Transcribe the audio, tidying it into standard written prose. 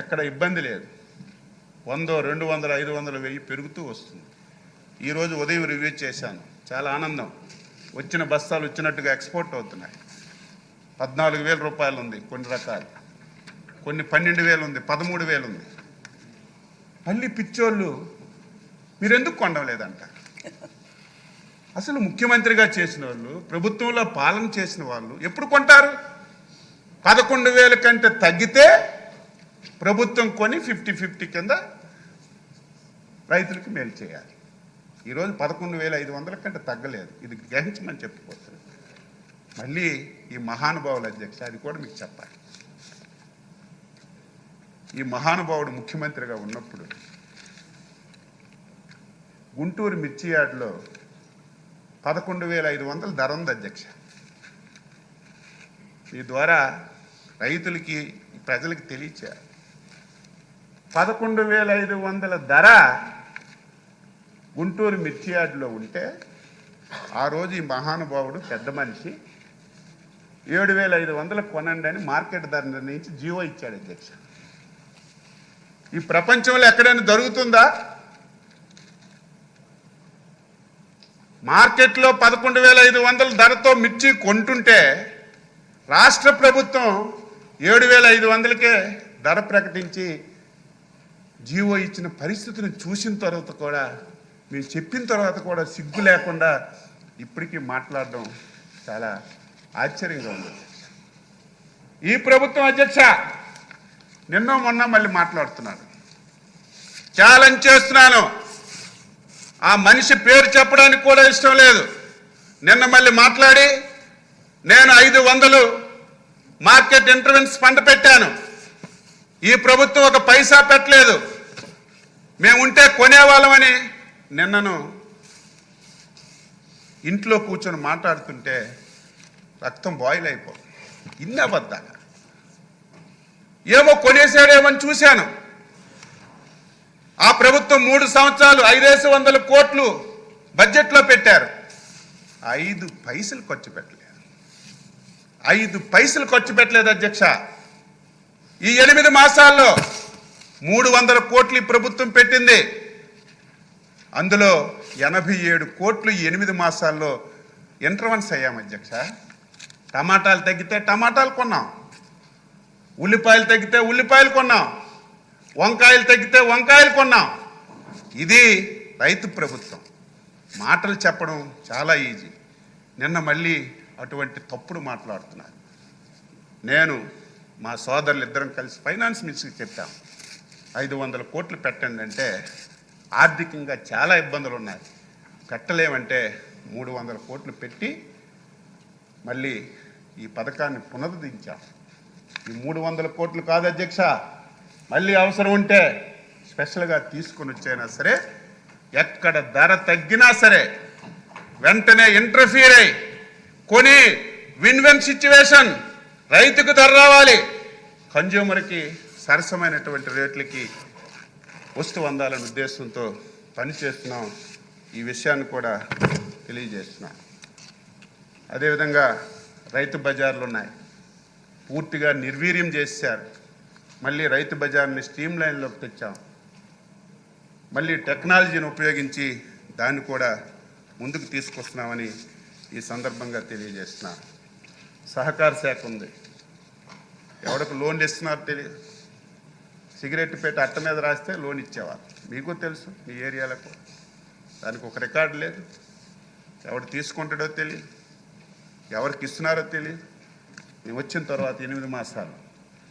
ఎక్కడ ఇబ్బంది లేదు. 100, 200, 500, 1000 పెరుగుతూ వస్తుంది. ఈరోజు ఉదయం రివ్యూ చేశాను, చాలా ఆనందం. వచ్చిన బస్తాలు వచ్చినట్టుగా ఎక్స్పోర్ట్ అవుతున్నాయి. 14,000 రూపాయలు ఉంది కొన్ని రకాలు, కొన్ని 12,000 ఉంది, 13,000 ఉంది. మళ్ళీ పిచ్చోళ్ళు మీరెందుకు కొనలేదంట. అసలు ముఖ్యమంత్రిగా చేసిన వాళ్ళు, ప్రభుత్వంలో పాలన చేసిన వాళ్ళు ఎప్పుడు కొంటారు? 11,000 కంటే తగ్గితే ప్రభుత్వం కొని 50-50 కింద రైతులకు మేలు చేయాలి. ఈరోజు 11,500 కంటే తగ్గలేదు. ఇది గ్రహించమని చెప్పుకోవచ్చు. మళ్ళీ ఈ మహానుభావుల అధ్యక్ష, అది కూడా మీకు చెప్పాలి. ఈ మహానుభావుడు ముఖ్యమంత్రిగా ఉన్నప్పుడు గుంటూరు మిర్చి యార్డ్లో 11,500 ధర ఉంది అధ్యక్ష. ఈ ద్వారా రైతులకి, ప్రజలకి తెలియచేయాలి. 11,500 ధర గుంటూరు మిర్చి యార్డ్లో ఉంటే ఆ రోజు ఈ మహానుభావుడు పెద్ద మనిషి 7,500 కొనండి అని మార్కెట్ ధర నిర్ణయించి జీవో ఇచ్చాడు అధ్యక్ష. ఈ ప్రపంచంలో ఎక్కడైనా జరుగుతుందా? మార్కెట్లో 11,500 ధరతో మిర్చి కొంటుంటే రాష్ట్ర ప్రభుత్వం 7,500కే ధర ప్రకటించి జీవో ఇచ్చిన పరిస్థితిని చూసిన తర్వాత కూడా, మేము చెప్పిన తర్వాత కూడా సిగ్గు లేకుండా ఇప్పటికీ మాట్లాడడం చాలా ఆశ్చర్యంగా ఉంది. ఈ ప్రభుత్వం అధ్యక్ష నిన్న మొన్న మళ్ళీ మాట్లాడుతున్నాడు. ఛాలెంజ్ చేస్తున్నాను, ఆ మనిషి పేరు చెప్పడానికి కూడా ఇష్టం లేదు. నిన్న మళ్ళీ మాట్లాడి, నేను 500 మార్కెట్ ఇంటర్వెన్స్ ఫండ్ పెట్టాను, ఈ ప్రభుత్వం ఒక పైసా పెట్టలేదు, మేము ఉంటే కొనేవాళ్ళమని నిన్నను ఇంట్లో కూర్చొని మాట్లాడుతుంటే రక్తం బాయిల్ అయిపోతుంది. ఇన్ని అబద్ధాలు. ఏమో కొనేసాడేమని చూశాను. ఆ ప్రభుత్వం 3 సంవత్సరాలు 5,500 కోట్లు బడ్జెట్లో పెట్టారు, 5 పైసలు ఖర్చు పెట్టలేదు. 5 పైసలు ఖర్చు పెట్టలేదు అధ్యక్ష. ఈ 8 మాసాల్లో 300 కోట్లు ఈ ప్రభుత్వం పెట్టింది. అందులో 87 కోట్లు ఈ 8 మాసాల్లో ఇంటర్వెన్స్ అయ్యాం అధ్యక్ష. టమాటాలు తగ్గితే టమాటాలు కొన్నాం, ఉల్లిపాయలు తగ్గితే ఉల్లిపాయలు కొన్నాం, వంకాయలు తగ్గితే వంకాయలు కొన్నాం. ఇది రైతు ప్రభుత్వం. మాటలు చెప్పడం చాలా ఈజీ. నిన్న మళ్ళీ అటువంటి తప్పుడు మాట్లాడుతున్నారు. నేను మా సోదరులు ఇద్దరం కలిసి ఫైనాన్స్ మినిస్టర్కి చెప్పాం, 500 కోట్లు పెట్టండి అంటే ఆర్థికంగా చాలా ఇబ్బందులు ఉన్నాయి, పెట్టలేమంటే 300 కోట్లు పెట్టి మళ్ళీ ఈ పథకాన్ని పునరుద్ధరించాం. ఈ 300 కోట్లు కాదు అధ్యక్ష, మళ్ళీ అవసరం ఉంటే స్పెషల్గా తీసుకొని వచ్చైనా సరే, ఎక్కడ ధర తగ్గినా సరే వెంటనే ఇంటర్ఫీర్ అయ్యి కొని విన్ విన్ సిచ్యువేషన్, రైతుకు ధర రావాలి, కన్జ్యూమర్కి సరసమైనటువంటి రేట్లకి వస్తువు అందాలనే ఉద్దేశంతో పనిచేస్తున్నాం. ఈ విషయాన్ని కూడా తెలియజేస్తున్నాం. అదేవిధంగా రైతు బజార్లు ఉన్నాయి, పూర్తిగా నిర్వీర్యం చేశారు. మళ్ళీ రైతు బజార్ని స్ట్రీమ్ లైన్లోకి తెచ్చాం. మళ్ళీ టెక్నాలజీని ఉపయోగించి దాన్ని కూడా ముందుకు తీసుకొస్తున్నామని ఈ సందర్భంగా తెలియజేస్తున్నాను. సహకార శాఖ ఉంది, ఎవరికి లోన్లు ఇస్తున్నారో తెలియదు. సిగరెట్ పెట్టి అట్ట మీద రాస్తే లోన్ ఇచ్చేవారు, మీకు తెలుసు, మీ ఏరియాలకు. దానికి ఒక రికార్డు లేదు, ఎవరు తీసుకుంటాడో తెలియదు, ఎవరికి ఇస్తున్నారో తెలియదు. మేము వచ్చిన తర్వాత 8 మాసాలు